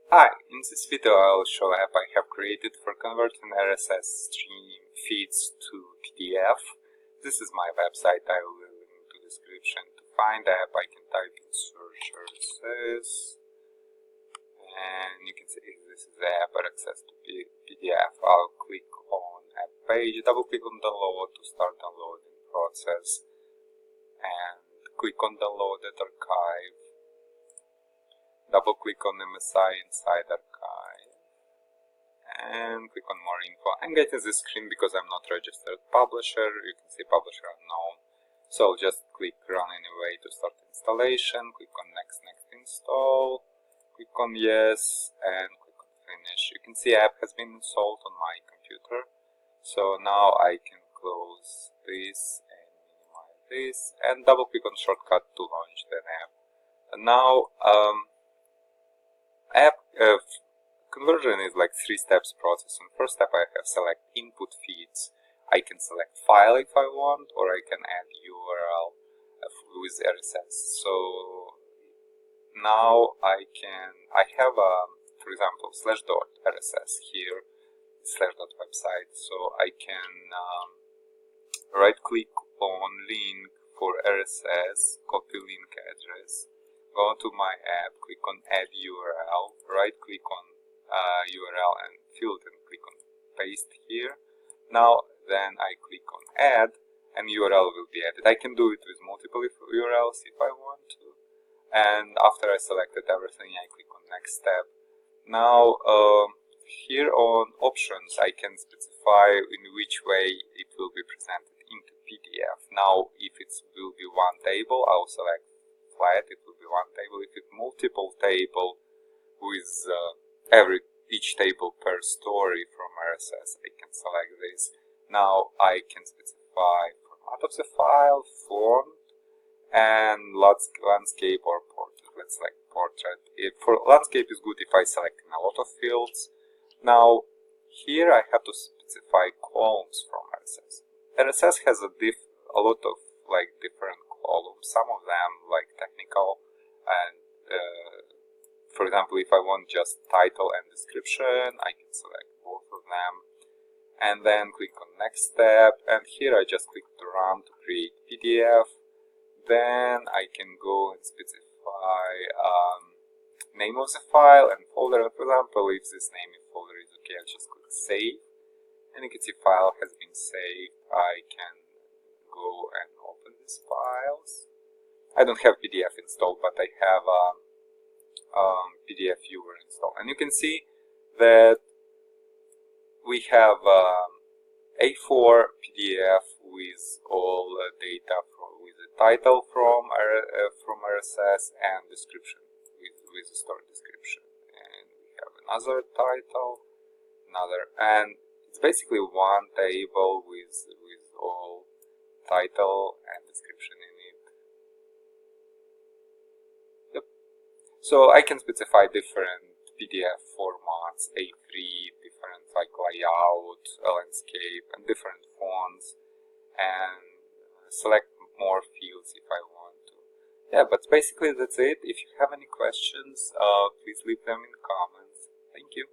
Hi, in this video I will show an app I have created for converting RSS stream feeds to PDF. This is my website. I will leave it in the description. To find the app I can type in search RSS and you can see this is the app access to PDF. I'll click on app page, double click on download to start downloading process and click on downloaded archive. Double click on MSI inside archive and click on more info. I'm getting this screen because I'm not registered publisher. You can see publisher unknown. So just click run anyway to start installation. Click on next install. Click on yes and click on finish. You can see app has been installed on my computer. So now I can close this and minimize this and double click on shortcut to launch the app. And now app conversion is like 3 steps process. In first step I have select input feeds. I can select file if I want, or I can add URL with RSS. So now I have for example /.rss here, /.website. So I can right click on link for RSS, copy link address, go to my app, click on add URL, right click on URL and field and click on paste here. Now then I click on add and URL will be added. I can do it with multiple URLs if I want to. And after I selected everything, I click on next step. Now here on options I can specify in which way it will be presented into PDF. Now if it will be one table, I'll select flat, it will be one table. If it's multiple table with each table per story from RSS, I can select this. Now I can specify format of the file, font, and landscape or portrait. Let's select portrait. For landscape is good if I select in a lot of fields. Now here I have to specify columns from RSS. RSS has a lot of different columns. Some of them like technical and for example, if I want just title and description, I can select both of them and then click on next step, and here I just click to run to create PDF. Then I can go and specify name of the file and folder. For example, if this name and folder is okay, I'll just click save and you can see file has been saved. I can go and open these files. I don't have PDF installed, but I have PDF viewer installed, and you can see that we have A4 PDF with all data with the title from RSS and description with the stored description, and we have another title, and it's basically one table with all title and description in it. So I can specify different PDF formats, A3, different like layout, landscape, and different fonts, and select more fields if I want to. Yeah, but basically that's it. If you have any questions, please leave them in comments. Thank you.